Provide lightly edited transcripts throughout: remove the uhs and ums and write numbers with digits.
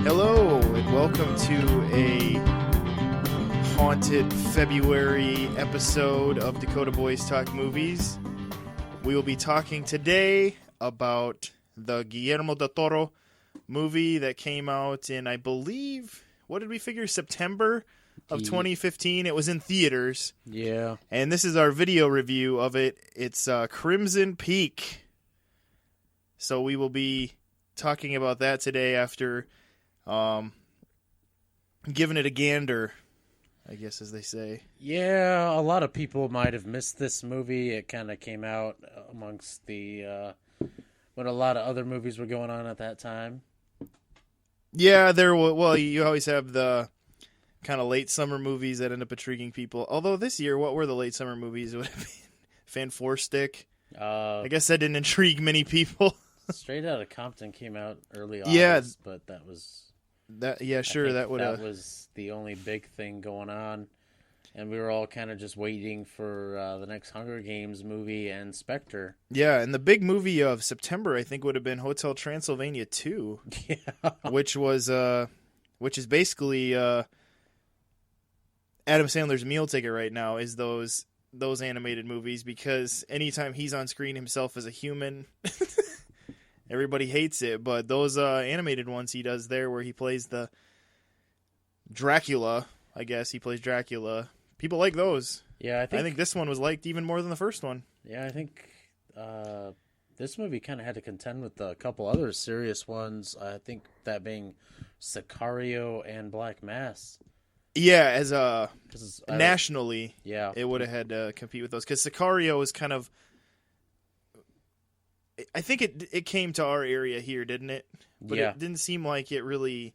Hello, and welcome to a haunted February episode of Dakota Boys Talk Movies. We will be talking today about the Guillermo Del Toro movie that came out in, I believe, what did we figure, September of 2015? It was in theaters. Yeah. And this is our video review of it. It's Crimson Peak. So we will be talking about that today after giving it a gander, I guess, as they say. Yeah, a lot of people might have missed this movie. It kind of came out amongst the when a lot of other movies were going on at that time. Yeah, you always have the kind of late summer movies that end up intriguing people. Although this year, what were the late summer movies? It would have been Fan Four Stick. I guess that didn't intrigue many people. Straight Outta Compton came out early August, but that was... That was the only big thing going on, and we were all kind of just waiting for the next Hunger Games movie and Spectre. Yeah, and the big movie of September, I think, would have been Hotel Transylvania 2, yeah, which is basically Adam Sandler's meal ticket right now. Is those animated movies, because anytime he's on screen himself as a human. Everybody hates it, but those animated ones he does there where he plays the Dracula, I guess he plays Dracula. People like those. Yeah, I think this one was liked even more than the first one. Yeah, I think this movie kind of had to contend with a couple other serious ones. I think that being Sicario and Black Mass. Yeah, nationally, yeah, it would have had to compete with those, because Sicario was kind of... I think it came to our area here, didn't it? But yeah. It didn't seem like it really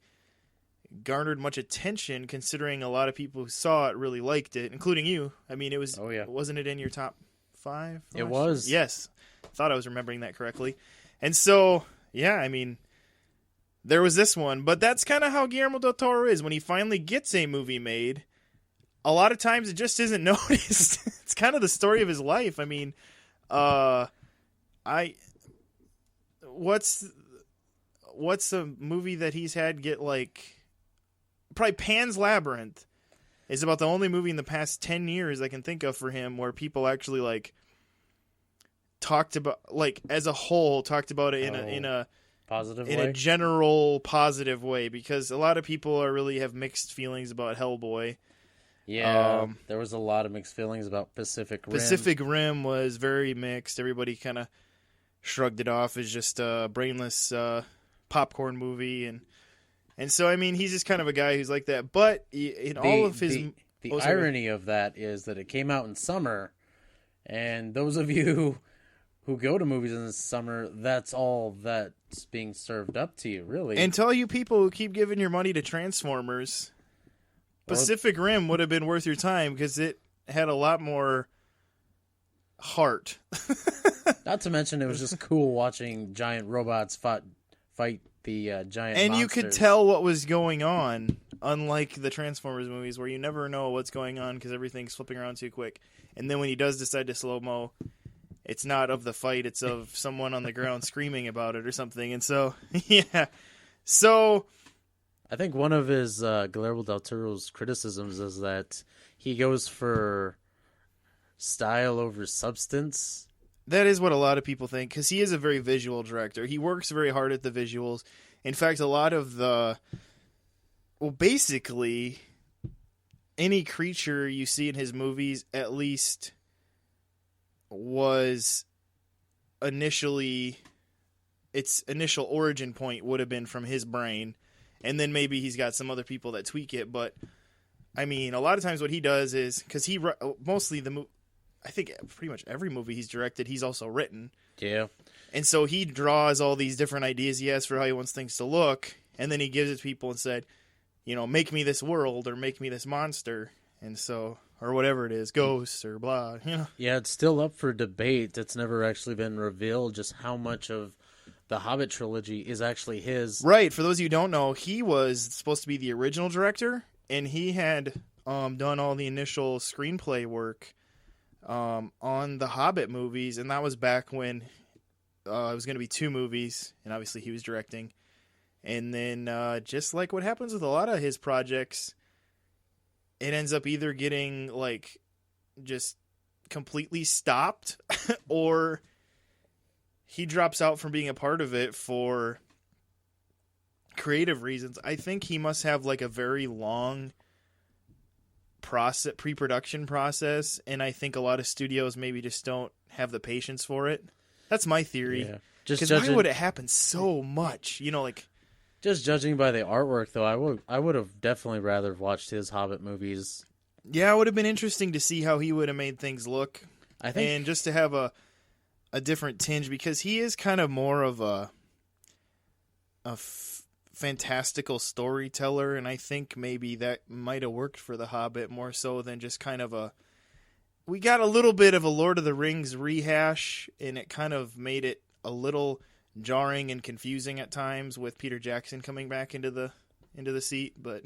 garnered much attention, considering a lot of people who saw it really liked it, including you. I mean, it was. Oh, yeah. Wasn't it in your top 5? It was. Yes. Thought I was remembering that correctly. And so, yeah, I mean, there was this one. But that's kind of how Guillermo Del Toro is. When he finally gets a movie made, a lot of times it just isn't noticed. It's kind of the story of his life. I mean, What's a movie that he's had get probably Pan's Labyrinth is about the only movie in the past 10 years I can think of for him where people actually talked about, as a whole, talked about it in a positive in way? a general positive way, because a lot of people really have mixed feelings about Hellboy. Yeah, there was a lot of mixed feelings about Pacific Rim. Pacific Rim was very mixed. Everybody kind of shrugged it off as just a brainless popcorn movie, and so I mean he's just kind of a guy who's like that. But in all of his irony of that is that it came out in summer, and those of you who go to movies in the summer, that's all that's being served up to you, really. And tell you people who keep giving your money to Transformers, Pacific Rim would have been worth your time, because it had a lot more heart. Not to mention, it was just cool watching giant robots fight the giant and monsters. You could tell what was going on, unlike the Transformers movies where you never know what's going on because everything's flipping around too quick. And then when he does decide to slow-mo, it's not of the fight, it's of someone on the ground screaming about it or something. And so, yeah. So I think one of his Guillermo Del Toro's criticisms is that he goes for style over substance. That is what a lot of people think, because he is a very visual director. He works very hard at the visuals. In fact, a lot of basically, any creature you see in his movies, at least, was initially, its initial origin point would have been from his brain, and then maybe he's got some other people that tweak it. But, I mean, a lot of times what he does is, because he, mostly I think pretty much every movie he's directed, he's also written. Yeah. And so he draws all these different ideas he has for how he wants things to look, and then he gives it to people and said, make me this world, or make me this monster, and so, or whatever it is, ghosts, or blah, Yeah, it's still up for debate. It's never actually been revealed just how much of the Hobbit trilogy is actually his. Right, for those of you who don't know, he was supposed to be the original director, and he had done all the initial screenplay work on the Hobbit movies, and that was back when it was going to be 2 movies, and obviously he was directing. And then just like what happens with a lot of his projects, it ends up either getting like just completely stopped or he drops out from being a part of it for creative reasons. I think he must have like a very long pre-production process, and I think a lot of studios maybe just don't have the patience for it. That's my theory. Yeah. Because why would it happen so much? Like just judging by the artwork, though, I would have definitely rather watched his Hobbit movies. Yeah, it would have been interesting to see how he would have made things look, I think, and just to have a different tinge, because he is kind of more of a fantastical storyteller, and I think maybe that might have worked for The Hobbit more so than just kind of we got a little bit of a Lord of the Rings rehash, and it kind of made it a little jarring and confusing at times with Peter Jackson coming back into the seat, but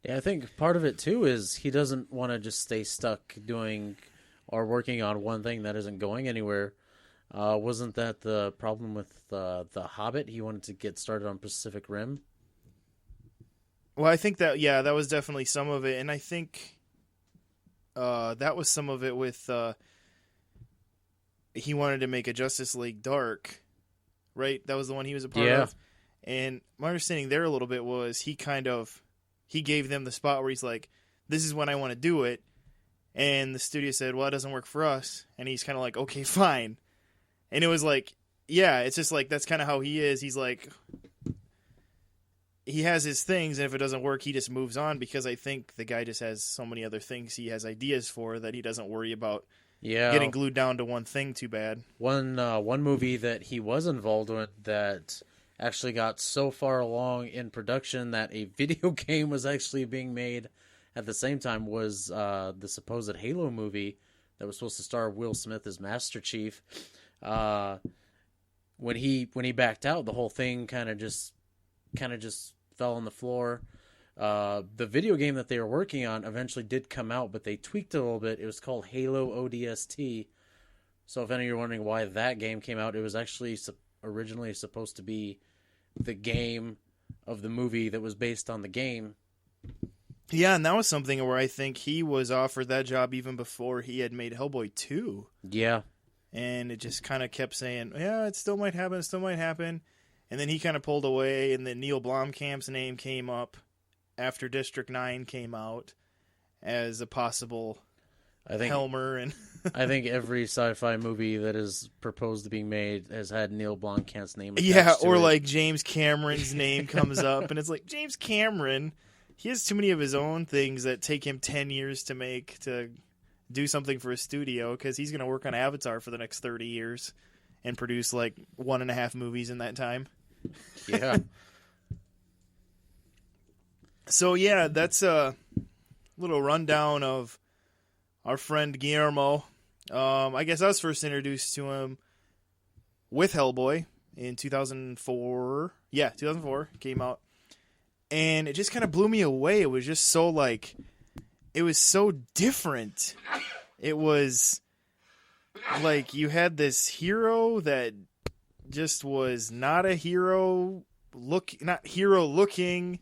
yeah, I think part of it too is he doesn't want to just stay stuck doing or working on one thing that isn't going anywhere. Wasn't that the problem with the Hobbit? He wanted to get started on Pacific Rim. Well, I think that that was definitely some of it, and I think that was some of it with he wanted to make a Justice League Dark, right? That was the one he was a part of. And my understanding there a little bit was he gave them the spot where he's like, this is when I want to do it. And the studio said, well, it doesn't work for us. And he's kind of like, okay, fine. And it was like, yeah, it's just like, that's kind of how he is. He's like, he has his things, and if it doesn't work, he just moves on, because I think the guy just has so many other things he has ideas for that he doesn't worry about getting glued down to one thing too bad. One movie that he was involved with that actually got so far along in production that a video game was actually being made at the same time was the supposed Halo movie that was supposed to star Will Smith as Master Chief. When he backed out, the whole thing kind of just fell on the floor. The video game that they were working on eventually did come out, but they tweaked it a little bit. It was called Halo ODST. So if any of you are wondering why that game came out, it was actually originally supposed to be the game of the movie that was based on the game. Yeah, and that was something where I think he was offered that job even before he had made Hellboy 2. Yeah. And it just kind of kept saying, yeah, it still might happen. And then he kind of pulled away, and then Neil Blomkamp's name came up after District 9 came out as a possible Helmer. And I think every sci-fi movie that is proposed to be made has had Neil Blomkamp's name attached to or it. like James Cameron's name comes up, and it's like, James Cameron, he has too many of his own things that take him 10 years to make, to do something for a studio, because he's going to work on Avatar for the next 30 years and produce like 1.5 movies in that time. Yeah. So yeah, that's a little rundown of our friend Guillermo. I guess I was first introduced to him with Hellboy in 2004. Yeah, 2004 came out. And it just kind of blew me away. It was just so it was so different. It was like you had this hero that just was not a hero, not hero looking,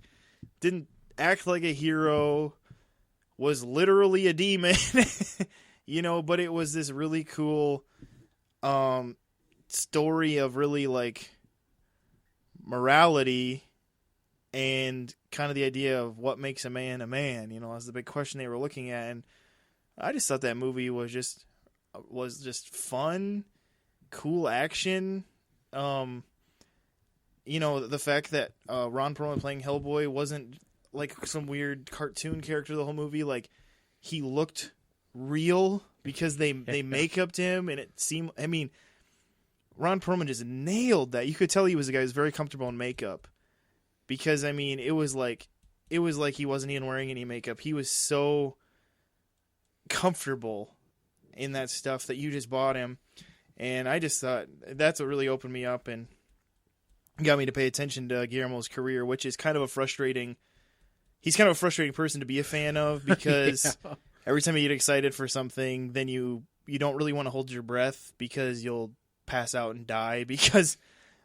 didn't act like a hero, was literally a demon, but it was this really cool story of really morality and kind of the idea of what makes a man a man, as the big question they were looking at. And I just thought that movie was just fun, cool action. The fact that Ron Perlman playing Hellboy wasn't like some weird cartoon character the whole movie. Like, he looked real because they make-upped him, and it seemed, Ron Perlman just nailed that. You could tell he was a guy who was very comfortable in makeup, because it was like he wasn't even wearing any makeup. He was so comfortable in that stuff that you just bought him. And I just thought that's what really opened me up and got me to pay attention to Guillermo's career, which is kind of a frustrating. He's kind of a frustrating person to be a fan of, because every time you get excited for something, then you don't really want to hold your breath, because you'll pass out and die, because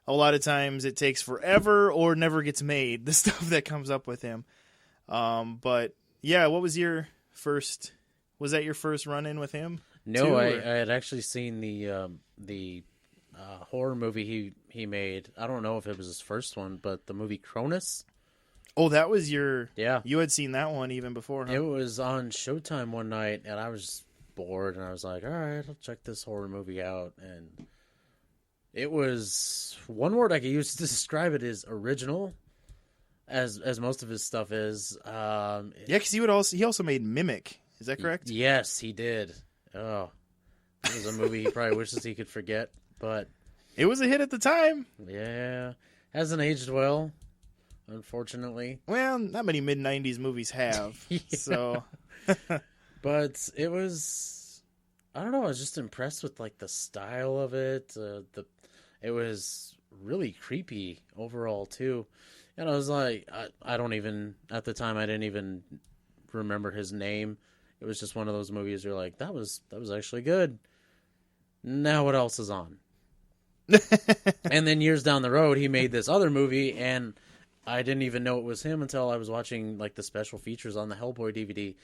a lot of times it takes forever or never gets made, the stuff that comes up with him. But yeah, what was your first? Was that your first run-in with him? No, I had actually seen the horror movie he made. I don't know if it was his first one, but the movie Cronus. Oh, that was your... Yeah. You had seen that one even before, huh? It was on Showtime one night, and I was bored, and I was like, all right, I'll check this horror movie out. And it was... One word I could use to describe it is original, as most of his stuff is. Yeah, because he also made Mimic. Is that correct? Yes, he did. Oh, it was a movie he probably wishes he could forget, but... It was a hit at the time. Yeah. Hasn't aged well, unfortunately. Well, not many mid-90s movies have, Yeah. so... But it was... I don't know, I was just impressed with, like, the style of it. It was really creepy overall, too. And I was like, I don't even... At the time, I didn't even remember his name. It was just one of those movies where you're like, that was actually good. Now what else is on? And then years down the road, he made this other movie, and I didn't even know it was him until I was watching like the special features on the Hellboy DVD,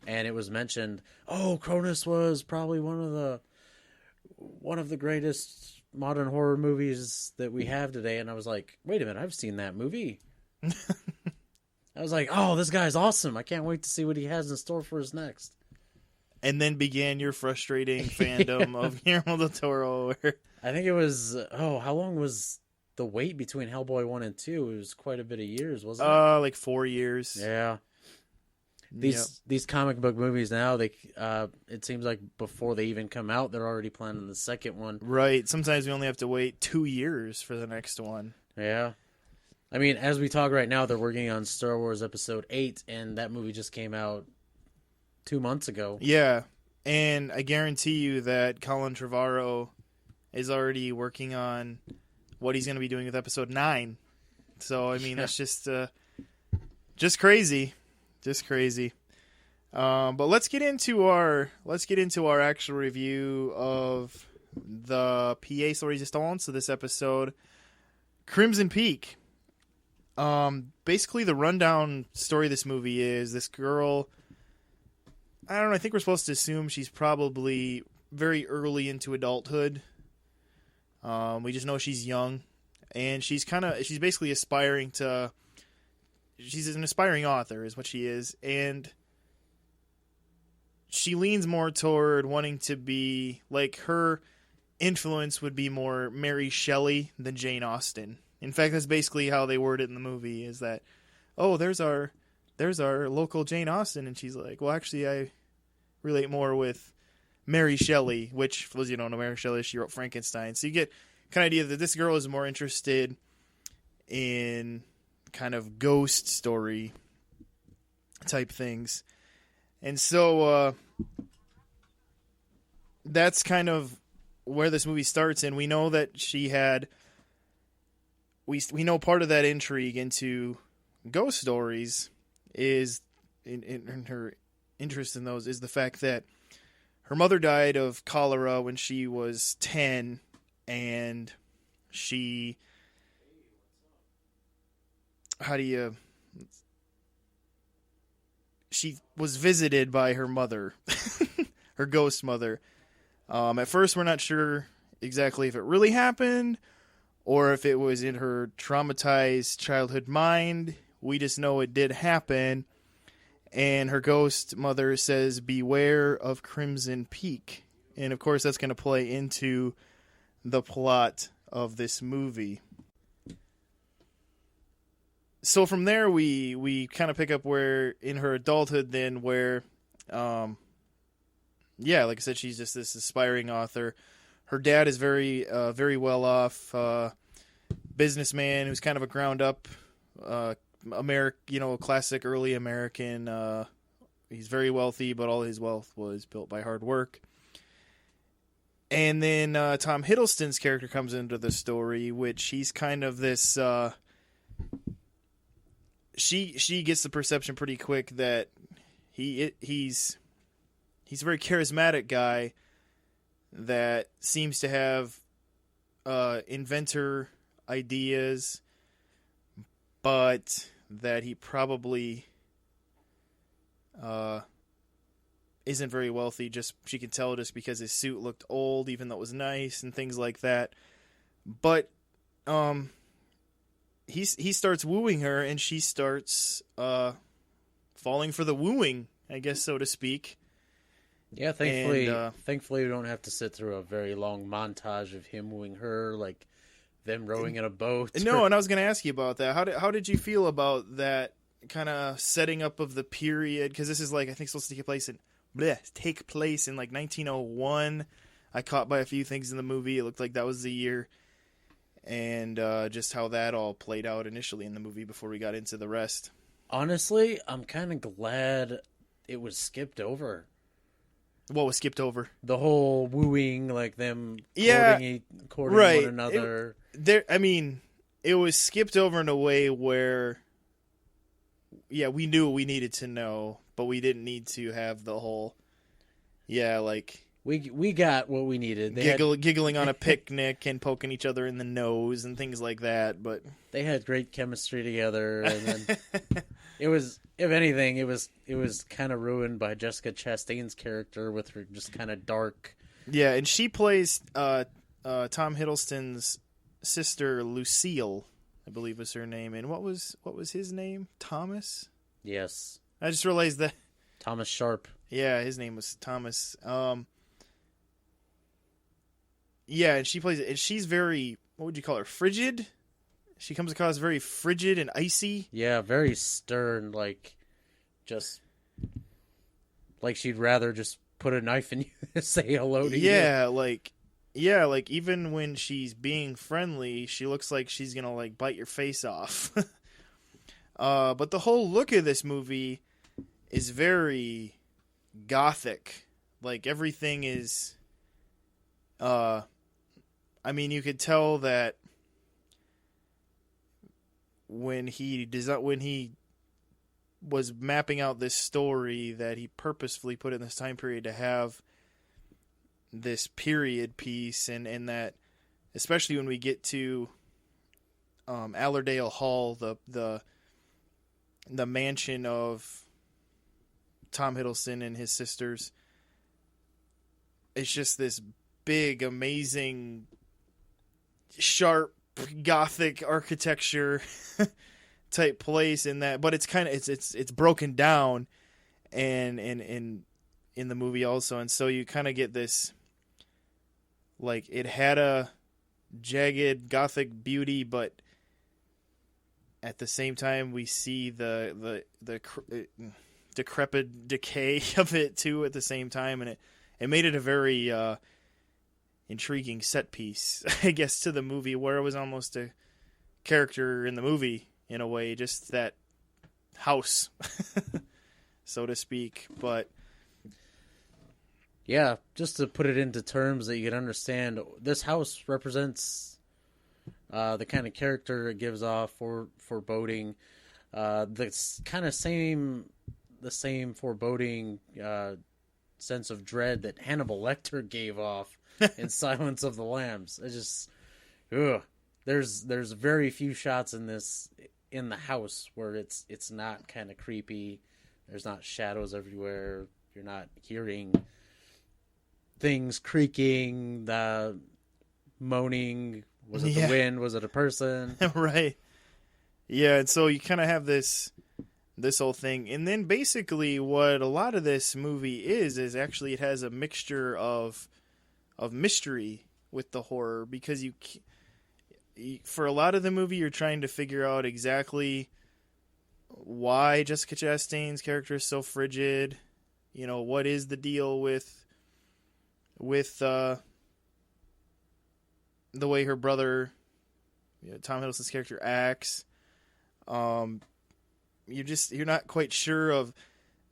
and it was mentioned, oh, Cronus was probably one of the greatest modern horror movies that we have today. And I was like, wait a minute, I've seen that movie. I was like, oh, this guy's awesome. I can't wait to see what he has in store for his next. And then began your frustrating fandom of Guillermo Del Toro. I think it was, how long was the wait between Hellboy 1 and 2? It was quite a bit of years, wasn't it? Like 4 years. Yeah. These comic book movies now, it seems like before they even come out, they're already planning the second one. Right. Sometimes we only have to wait 2 years for the next one. Yeah. I mean, as we talk right now, they're working on Star Wars Episode 8, and that movie just came out 2 months ago. Yeah, and I guarantee you that Colin Trevorrow is already working on what he's going to be doing with Episode 9. So, I mean, that's just crazy. Just crazy. But let's get into our actual review of the pièce de résistance of this episode, Crimson Peak. Basically the rundown story of this movie is this girl, I don't know, I think we're supposed to assume she's probably very early into adulthood. We just know she's young, and she's basically aspiring to, she's an aspiring author is what she is, and she leans more toward wanting to be, like, her influence would be more Mary Shelley than Jane Austen. In fact, that's basically how they word it in the movie, is that, oh, there's our local Jane Austen, and she's like, well, actually, I relate more with Mary Shelley, which, for those of you who don't know, Mary Shelley, she wrote Frankenstein. So you get kind of idea that this girl is more interested in kind of ghost story type things. And so that's kind of where this movie starts, and we know that she had... We know part of that intrigue into ghost stories is, in her interest in those, is the fact that her mother died of cholera when she was 10, and she was visited by her mother, her ghost mother. At first, we're not sure exactly if it really happened, or if it was in her traumatized childhood mind. We just know it did happen. And her ghost mother says, beware of Crimson Peak. And of course, that's going to play into the plot of this movie. So from there, we kind of pick up where, in her adulthood then, where, like I said, she's just this aspiring author. Her dad is very well off businessman who's kind of a ground up classic early American. He's very wealthy, but all his wealth was built by hard work. And then Tom Hiddleston's character comes into the story, which he's kind of this. She gets the perception pretty quick that he's a very charismatic guy that seems to have inventor ideas, but that he probably isn't very wealthy. Just she can tell just because his suit looked old, even though it was nice and things like that. But he starts wooing her, and she starts falling for the wooing, I guess, so to speak. Yeah, thankfully we don't have to sit through a very long montage of him wooing her, like them rowing in a boat. No, and I was going to ask you about that. How did you feel about that kind of setting up of the period? Because this is like, I think, supposed to take place in like 1901. I caught by a few things in the movie. It looked like that was the year, and just how that all played out initially in the movie before we got into the rest. Honestly, I'm kind of glad it was skipped over. What was skipped over? The whole wooing, like them courting right. one another. It was skipped over in a way where, yeah, we knew what we needed to know, but we didn't need to have the whole, like... We got what we needed. Giggling on a picnic and poking each other in the nose and things like that, but... They had great chemistry together, and then... It was, if anything, it was kind of ruined by Jessica Chastain's character with her just kind of dark. Yeah, and she plays Tom Hiddleston's sister, Lucille, I believe was her name. And what was his name? Thomas? Yes. I just realized that. Thomas Sharp. Yeah, his name was Thomas. Yeah, and she plays it. And she's very, what would you call her? Frigid? She comes across very frigid and icy. Yeah, very stern, like she'd rather just put a knife in you and say hello to you. Yeah, like even when she's being friendly, she looks like she's gonna like bite your face off. But the whole look of this movie is very gothic. Like everything is you could tell that when he was mapping out this story, that he purposefully put in this time period to have this period piece, and that especially when we get to Allerdale Hall, the mansion of Tom Hiddleston and his sisters, it's just this big, amazing, sharp, gothic architecture type place in that, but it's kind of it's broken down and in the movie also, and so you kind of get this, like, it had a jagged gothic beauty, but at the same time we see the decrepit decay of it too at the same time, and it made it a very intriguing set piece, I guess, to the movie, where it was almost a character in the movie in a way, just that house, so to speak. But yeah, just to put it into terms that you can understand, this house represents the kind of character it gives off for foreboding, the same foreboding sense of dread that Hannibal Lecter gave off in Silence of the Lambs. It's just, there's very few shots in the house where it's not kind of creepy. There's not shadows everywhere. You're not hearing things creaking, the moaning. Was it the wind? Was it a person? Right. Yeah, and so you kind of have this whole thing, and then basically what a lot of this movie is actually it has a mixture of mystery with the horror, because for a lot of the movie you're trying to figure out exactly why Jessica Chastain's character is so frigid. What is the deal with the way her brother, Tom Hiddleston's character, acts. You're not quite sure of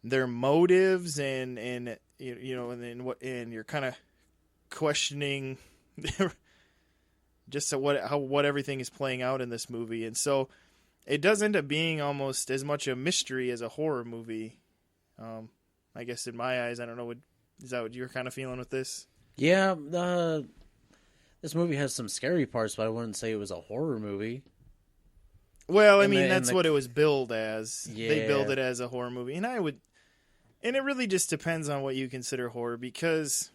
their motives, and you're kind of questioning just what everything is playing out in this movie, and so it does end up being almost as much a mystery as a horror movie. I guess in my eyes, I don't know. Is that what you're kind of feeling with this? Yeah, This movie has some scary parts, but I wouldn't say it was a horror movie. Well, I mean, that's what it was billed as. Yeah. They billed it as a horror movie. And it really just depends on what you consider horror, because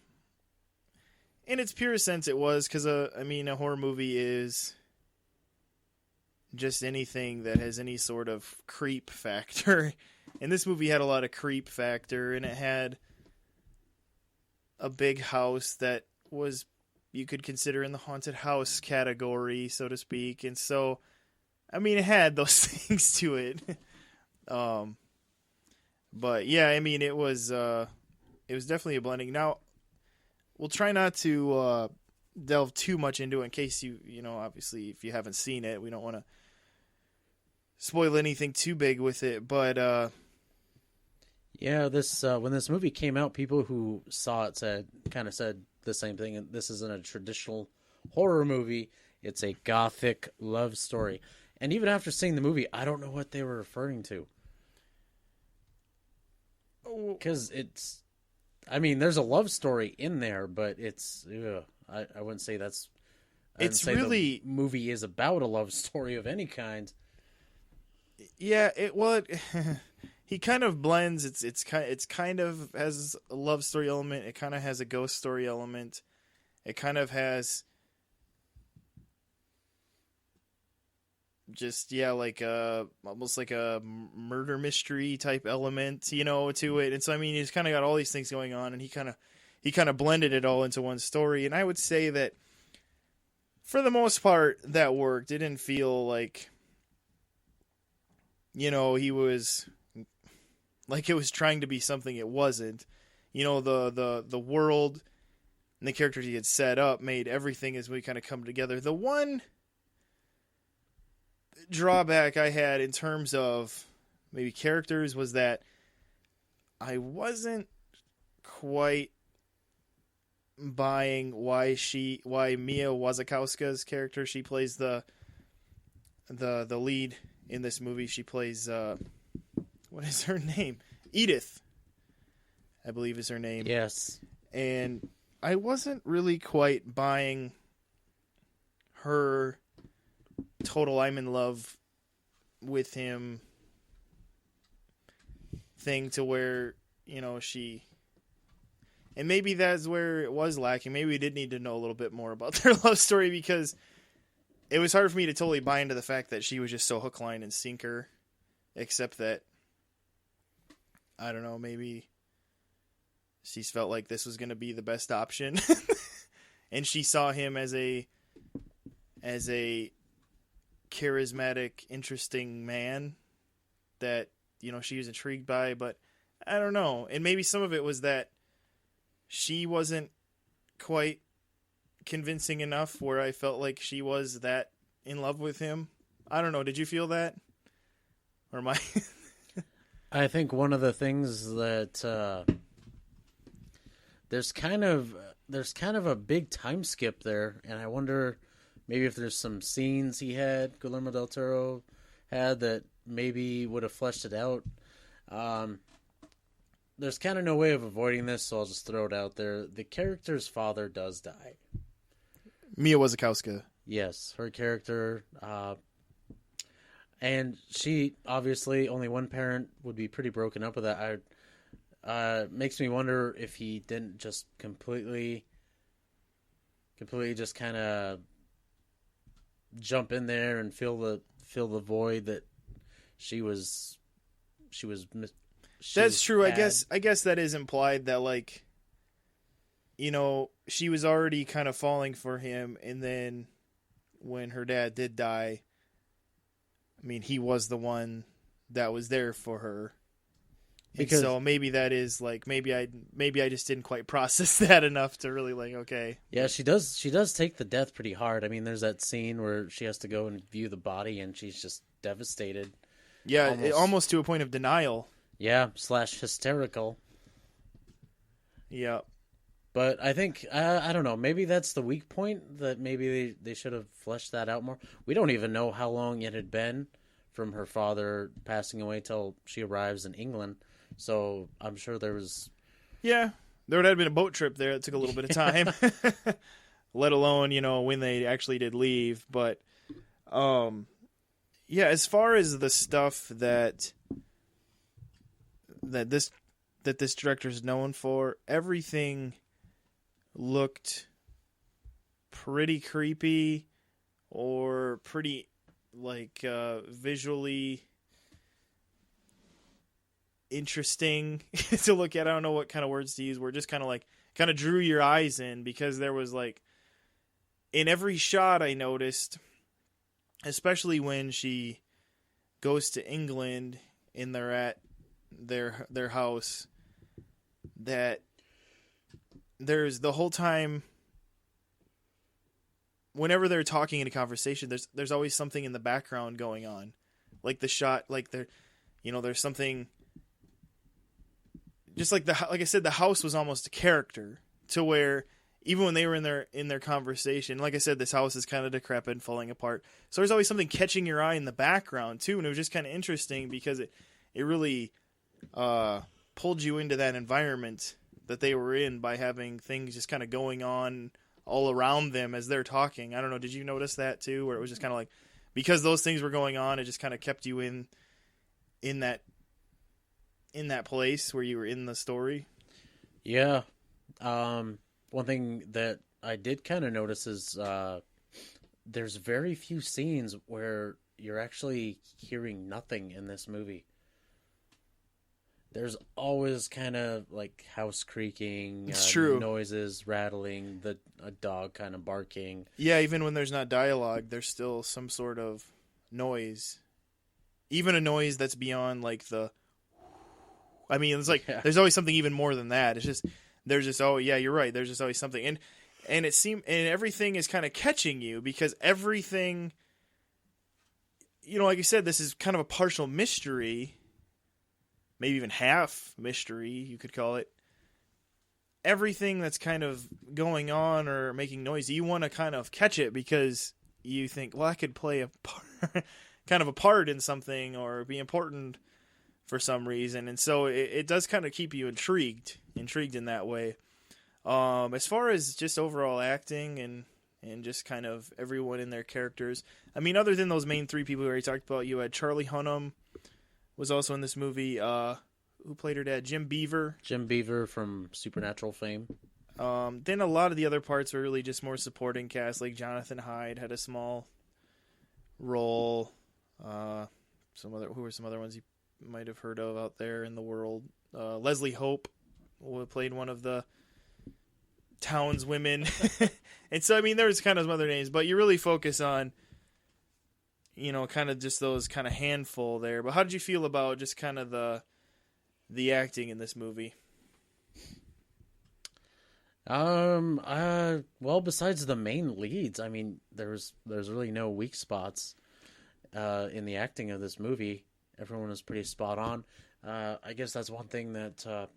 in its pure sense it was, because, I mean, a horror movie is just anything that has any sort of creep factor. And this movie had a lot of creep factor, and it had a big house that was, you could consider in the haunted house category, so to speak. And so, I mean, it had those things to it. But yeah, I mean, it was definitely a blending. Now, we'll try not to delve too much into it in case you know, obviously, if you haven't seen it, we don't want to spoil anything too big with it. But yeah, this when this movie came out, people who saw it said the same thing. And this isn't a traditional horror movie; it's a gothic love story. And even after seeing the movie, I don't know what they were referring to. Because it's, I mean, there's a love story in there, but it's, I wouldn't say that's, it's really, the movie is about a love story of any kind. Yeah, he kind of blends. It's kind of has a love story element. It kind of has a ghost story element. It kind of has just, yeah, like almost like a murder mystery type element, you know, to it. And so, I mean, he's kind of got all these things going on, and he kind of blended it all into one story. And I would say that for the most part that worked. It didn't feel like, you know, he was like it was trying to be something it wasn't. You know, the world and the characters he had set up made everything as we kind of come together. The one drawback I had in terms of maybe characters was that I wasn't quite buying why Mia Wasikowska's character, she plays the lead in this movie. She plays what is her name? Edith, I believe is her name. Yes. And I wasn't really quite buying her total I'm in love with him thing, to where, you know, she, and maybe that's where it was lacking. Maybe we did need to know a little bit more about their love story, because it was hard for me to totally buy into the fact that she was just so hook, line, and sinker, except that, I don't know, maybe she's felt like this was going to be the best option. And she saw him as a charismatic, interesting man that, you know, she was intrigued by. But I don't know. And maybe some of it was that she wasn't quite convincing enough, where I felt like she was that in love with him. I don't know. Did you feel that? Or am I? I think one of the things that there's kind of a big time skip there, and I wonder maybe if there's some scenes Guillermo Del Toro had, that maybe would have fleshed it out. There's kind of no way of avoiding this, so I'll just throw it out there. The character's father does die. Mia Wasikowska. Yes, her character. And she, obviously, only one parent would be pretty broken up with that. Makes me wonder if he didn't just completely just kind of jump in there and fill the void that she was. That's true. I guess that is implied, that, like, you know, she was already kind of falling for him, and then when her dad did die, I mean, he was the one that was there for her. Because, and so maybe that is like, maybe I just didn't quite process that enough to really, like, okay. Yeah, she does take the death pretty hard. I mean, there's that scene where she has to go and view the body, and she's just devastated. Yeah, almost to a point of denial. Yeah, / hysterical. Yeah. But I think, I don't know, maybe that's the weak point, that maybe they should have fleshed that out more. We don't even know how long it had been from her father passing away till she arrives in England. So I'm sure there was... Yeah, there would have been a boat trip there. It took a little bit of time. let alone, when they actually did leave. But, yeah, as far as the stuff that this director's known for, everything looked pretty creepy or pretty, like, visually interesting to look at. I don't know what kind of words to use. Where it just kind of drew your eyes in, because there was, like, in every shot I noticed, especially when she goes to England and they're at their house, that there's the whole time, whenever they're talking in a conversation, there's always something in the background going on, like the shot, like there's something. Just like I said, the house was almost a character, to where even when they were in their conversation, like I said, this house is kind of decrepit and falling apart. So there's always something catching your eye in the background too, and it was just kind of interesting because it really pulled you into that environment that they were in by having things just kind of going on all around them as they're talking. I don't know, did you notice that too, where it was just kind of like, because those things were going on, it just kind of kept you in that place where you were in the story? Yeah. One thing that I did kind of notice is there's very few scenes where you're actually hearing nothing in this movie. There's always kind of like house creaking, it's true, noises rattling, a dog kind of barking. Yeah, even when there's not dialogue, there's still some sort of noise. Even a noise that's beyond like the... I mean, it's like, There's always something even more than that. It's just, oh yeah, you're right. There's just always something. And everything is kind of catching you, because everything, like you said, this is kind of a partial mystery, maybe even half mystery, you could call it. Everything that's kind of going on or making noise, you want to kind of catch it, because you think, well, I could play kind of a part in something or be important for some reason, and so it does kind of keep you intrigued in that way. As far as just overall acting and just kind of everyone in their characters, I mean, other than those main three people we already talked about, you had Charlie Hunnam was also in this movie. Who played her dad? Jim Beaver. Jim Beaver from Supernatural fame. Then a lot of the other parts were really just more supporting cast, like Jonathan Hyde had a small role. Who were some other ones you might have heard of out there in the world? Leslie Hope played one of the townswomen. And so, I mean, there's kind of some other names, but you really focus on, kind of just those kind of handful there. But how did you feel about just kind of the acting in this movie? Well, besides the main leads, I mean, there's really no weak spots in the acting of this movie. Everyone was pretty spot on. I guess that's one thing that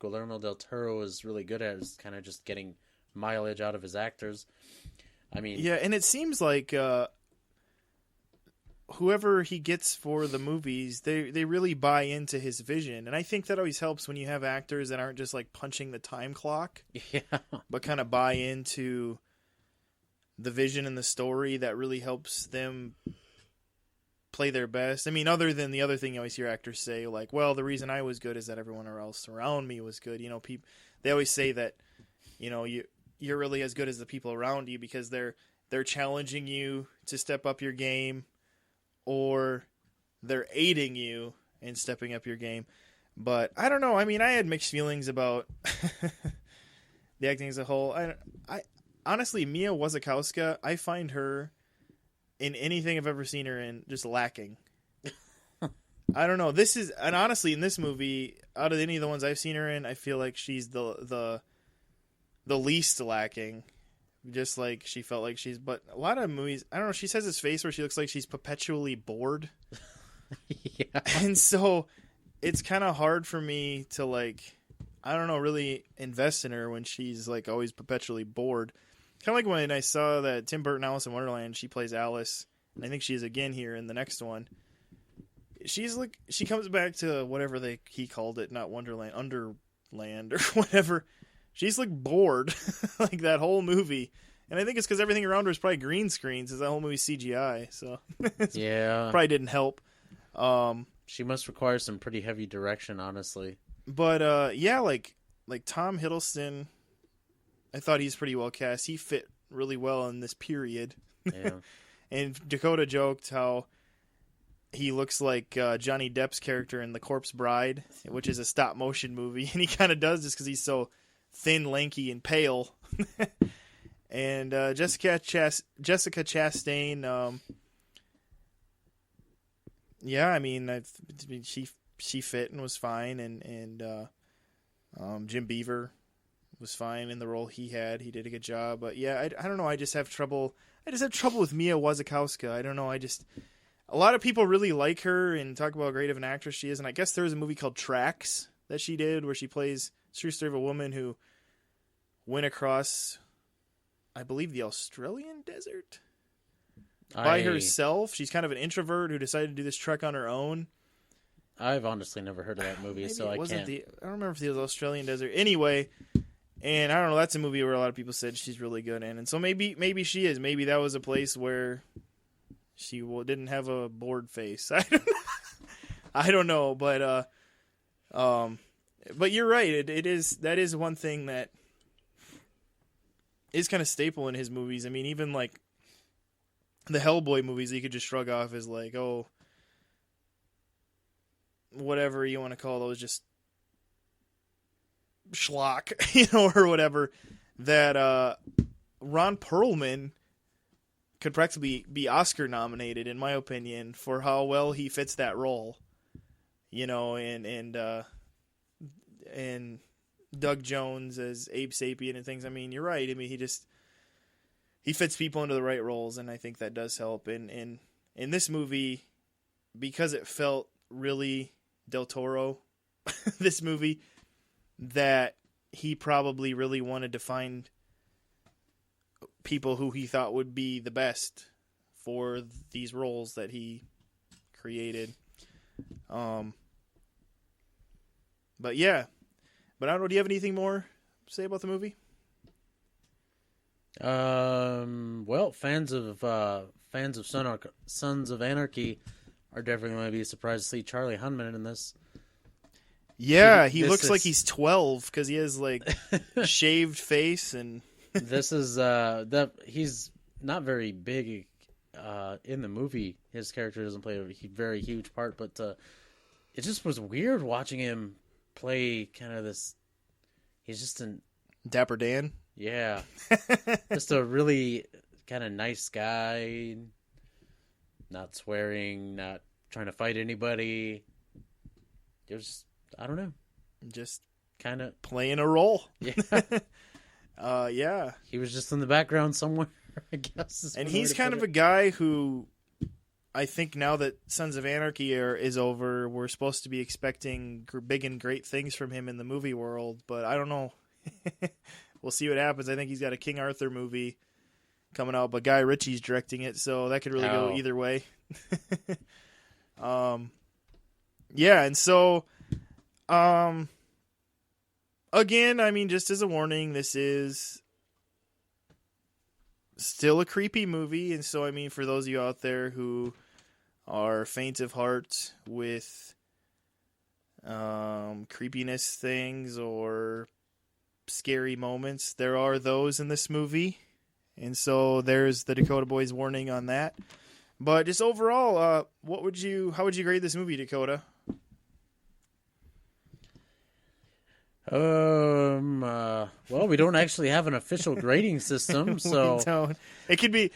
Guillermo Del Toro is really good at, is kind of just getting mileage out of his actors. I mean, yeah, and it seems like whoever he gets for the movies, they really buy into his vision, and I think that always helps when you have actors that aren't just like punching the time clock, yeah, but kind of buy into the vision and the story. That really helps them play their best. I mean, other than the other thing you always hear actors say, like, well, the reason I was good is that everyone else around me was good. People, they always say that, you're really as good as the people around you, because they're challenging you to step up your game, or they're aiding you in stepping up your game. But I don't know. I mean, I had mixed feelings about the acting as a whole. I honestly, Mia Wasikowska, I find her, in anything I've ever seen her in, just lacking. I don't know. And honestly, in this movie, out of any of the ones I've seen her in, I feel like she's the least lacking. Just like she felt like but a lot of movies, I don't know, she has this face where she looks like she's perpetually bored. yeah. And so it's kind of hard for me to, like, I don't know, really invest in her when she's like always perpetually bored. Kind of like when I saw that Tim Burton Alice in Wonderland, she plays Alice, and I think she is again here in the next one. She's like, she comes back to whatever he called it, not Wonderland, Underland or whatever. She's like bored, like that whole movie, And I think it's because everything around her is probably green screens, because that whole movie's CGI. So Yeah. probably didn't help. She must require some pretty heavy direction, honestly. But yeah, like Tom Hiddleston, I thought he's pretty well cast. He fit really well in this period. Yeah. And Dakota joked how he looks like Johnny Depp's character in The Corpse Bride, which is a stop motion movie, and he kind of does this because he's so thin, lanky, and pale. And Jessica Chastain, yeah, I mean, she fit and was fine, and Jim Beaver was fine in the role he had. He did a good job, but yeah, I don't know. I just have trouble with Mia Wasikowska. I don't know. A lot of people really like her and talk about how great of an actress she is, and I guess there was a movie called Tracks that she did where she plays true story of a woman who went across, I believe, the Australian desert by herself. She's kind of an introvert who decided to do this trek on her own. I've honestly never heard of that movie, so I can't. I don't remember if it was Australian desert. Anyway, and I don't know. That's a movie where a lot of people said she's really good in, and so maybe she is. Maybe that was a place where she didn't have a bored face. I don't know, but you're right. That is one thing that is kind of staple in his movies. I mean, even like the Hellboy movies, you could just shrug off as like, oh, whatever you want to call those, just schlock, or whatever. That Ron Perlman could practically be Oscar nominated, in my opinion, for how well he fits that role. And Doug Jones as Abe Sapien and things. I mean, you're right. I mean, he fits people into the right roles, and I think that does help. And in this movie, because it felt really Del Toro, this movie, that he probably really wanted to find people who he thought would be the best for these roles that he created. But yeah. But I don't know, do you have anything more to say about the movie? Well, fans of Sons of Anarchy are definitely going to be surprised to see Charlie Hunnam in this. Yeah, he looks like he's 12 because he has like shaved face, and this is he's not very big in the movie. His character doesn't play a very huge part, but it just was weird watching him play kind of this. He's just an Dapper Dan. Yeah, just a really kind of nice guy, not swearing, not trying to fight anybody. It was, I don't know, just kind of playing a role. Yeah. Yeah. He was just in the background somewhere, I guess. And he's kind of a guy who, I think now that Sons of Anarchy is over, we're supposed to be expecting big and great things from him in the movie world, but I don't know. We'll see what happens. I think he's got a King Arthur movie coming out, but Guy Ritchie's directing it, so that could really go either way. Yeah, and so, again, I mean, just as a warning, this is still a creepy movie, and so, I mean, for those of you out there who are faint of heart with creepiness things or scary moments, there are those in this movie, and so there's the Dakota Boys warning on that. But just overall, how would you grade this movie, Dakota? Well, we don't actually have an official grading system, so we don't. It could be.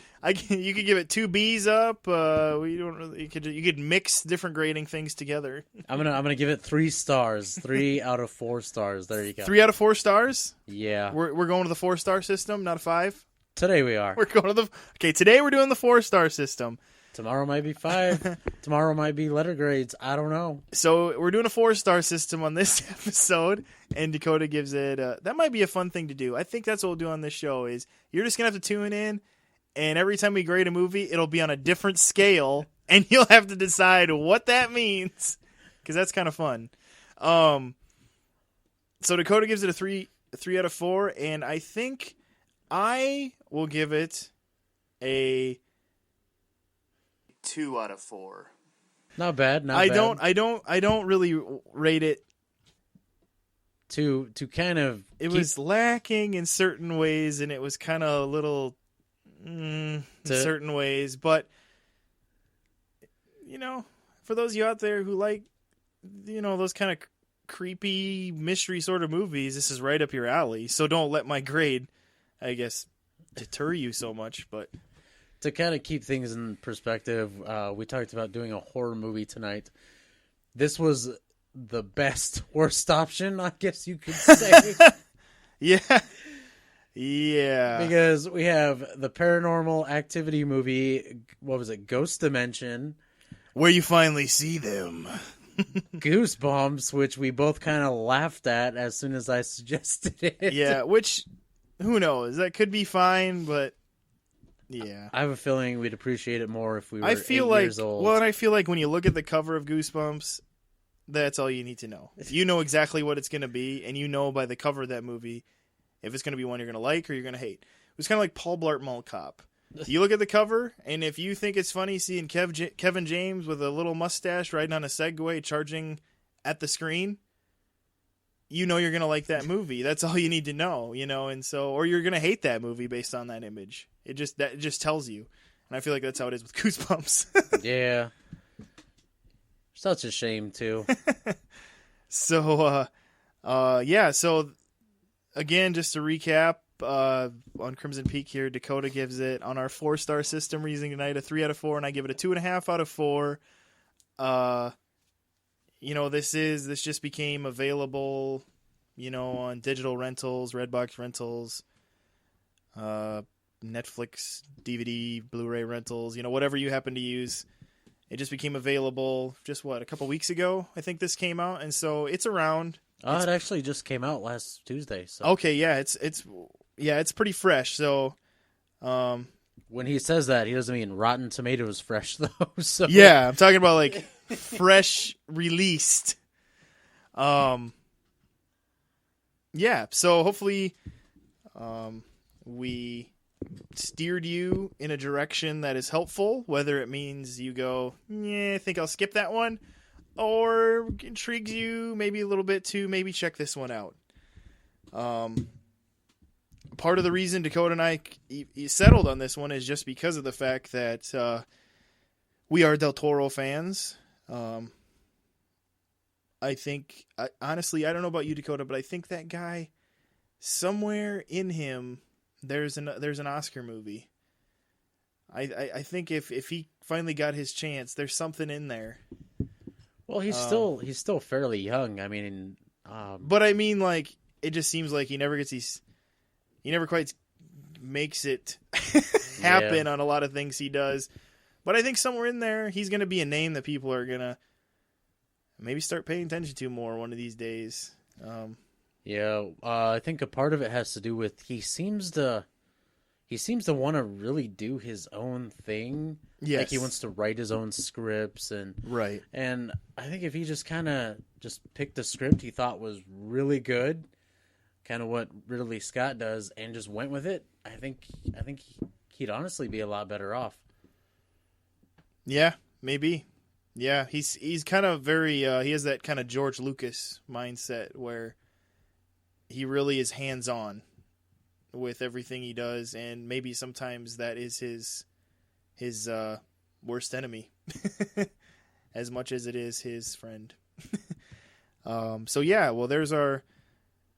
You could give it 2 B's up. We don't really. You could mix different grading things together. I'm gonna give it 3 stars. 3 out of 4 stars. There you go. 3 out of 4 stars. Yeah, we're going to the 4-star system, not a 5. Today we are. We're going to today we're doing the 4-star system. Tomorrow might be 5. Tomorrow might be letter grades. I don't know. So we're doing a 4-star system on this episode, and Dakota gives it. That might be a fun thing to do. I think that's what we'll do on this show. Is you're just gonna have to tune in, and every time we grade a movie, it'll be on a different scale, and you'll have to decide what that means, because that's kind of fun. So Dakota gives it a 3 out of 4, and I think I will give it a 2 out of 4. Not bad. Not bad. I don't really rate it. To kind of It was lacking in certain ways, and it was kind of a little in certain ways. But for those of you out there who like those kind of creepy mystery sort of movies, this is right up your alley. So don't let my grade, I guess, deter you so much. But to kind of keep things in perspective, we talked about doing a horror movie tonight. This was the best worst option, I guess you could say. Yeah. Because we have the Paranormal Activity movie, what was it, Ghost Dimension. Where you finally see them. Goosebumps, which we both kind of laughed at as soon as I suggested it. Yeah, which, who knows? That could be fine, but yeah. I have a feeling we'd appreciate it more if we were 8 years old. Well, and I feel like when you look at the cover of Goosebumps, that's all you need to know. You know exactly what it's going to be, and you know by the cover of that movie if it's going to be one you're going to like or you're going to hate. It was kind of like Paul Blart Mall Cop. You look at the cover, and if you think it's funny seeing Kevin James with a little mustache riding on a Segway charging at the screen, you know you're going to like that movie. That's all you need to know, and so, or you're going to hate that movie based on that image. It just tells you. And I feel like that's how it is with Goosebumps. Yeah. Such a shame, too. So, so, again, just to recap, on Crimson Peak here, Dakota gives it, on our 4-star system, we're using tonight, a 3 out of 4, and I give it a 2.5 out of 4. This just became available, on digital rentals, Redbox rentals, Netflix, DVD, Blu-ray rentals, whatever you happen to use. It just became available a couple weeks ago, I think this came out, and so it's around. It actually just came out last Tuesday. So. Okay, yeah, it's pretty fresh. So, when he says that, he doesn't mean Rotten Tomatoes fresh though. So yeah, I'm talking about like fresh released. Yeah, so hopefully, we steered you in a direction that is helpful, whether it means you go, I think I'll skip that one, or intrigues you maybe a little bit to maybe check this one out. Part of the reason Dakota and I settled on this one is just because of the fact that we are Del Toro fans. I think, honestly, I don't know about you, Dakota, but I think that guy, somewhere in him, there's an Oscar movie. I think if he finally got his chance, there's something in there. Well, he's still fairly young. I mean, but I mean, like, it just seems like he never quite makes it happen on a lot of things he does. But I think somewhere in there, he's going to be a name that people are going to maybe start paying attention to more one of these days. I think a part of it has to do with he seems to want to really do his own thing. Yes. Like he wants to write his own scripts right. And I think if he just kind of just picked a script he thought was really good, kind of what Ridley Scott does, and just went with it, I think he'd honestly be a lot better off. Yeah, maybe. Yeah, he's kind of very he has that kind of George Lucas mindset where he really is hands-on with everything he does, and maybe sometimes that is his worst enemy as much as it is his friend. There's our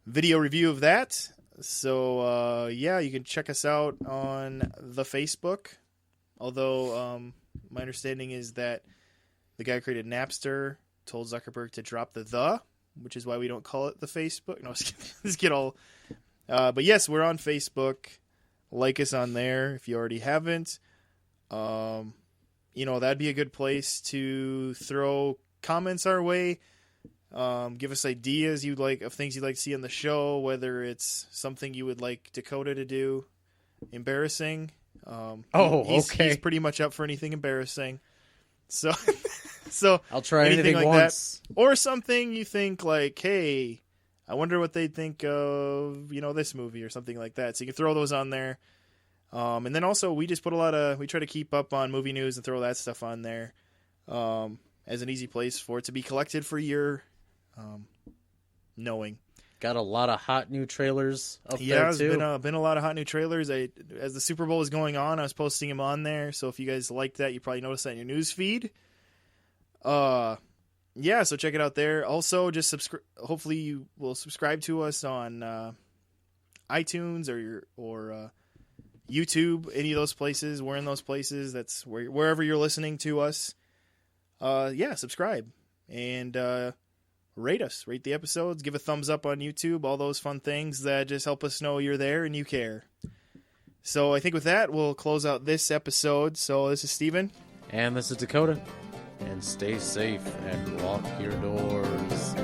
video review of that. So you can check us out on the Facebook, although my understanding is that the guy who created Napster told Zuckerberg to drop the, which is why we don't call it the Facebook. No, let's get all. But yes, we're on Facebook. Like us on there if you already haven't. That'd be a good place to throw comments our way. Give us ideas of things you'd like to see on the show, whether it's something you would like Dakota to do. Embarrassing. He's pretty much up for anything embarrassing. So I'll try anything like once. That. Or something you think like, hey, I wonder what they'd think of, this movie or something like that. So you can throw those on there. And then also we just put we try to keep up on movie news and throw that stuff on there as an easy place for it to be collected for your knowing. Got a lot of hot new trailers up there Yeah, too. there's been a lot of hot new trailers. As the Super Bowl was going on, I was posting them on there. So if you guys liked that, you probably noticed that in your news feed. Yeah, so check it out there. Also, just hopefully you will subscribe to us on iTunes or YouTube, any of those places. We're in those places. That's wherever you're listening to us. Yeah, subscribe and rate us. Rate the episodes. Give a thumbs up on YouTube. All those fun things that just help us know you're there and you care. So I think with that, we'll close out this episode. So this is Steven. And this is Dakota. And stay safe and lock your doors.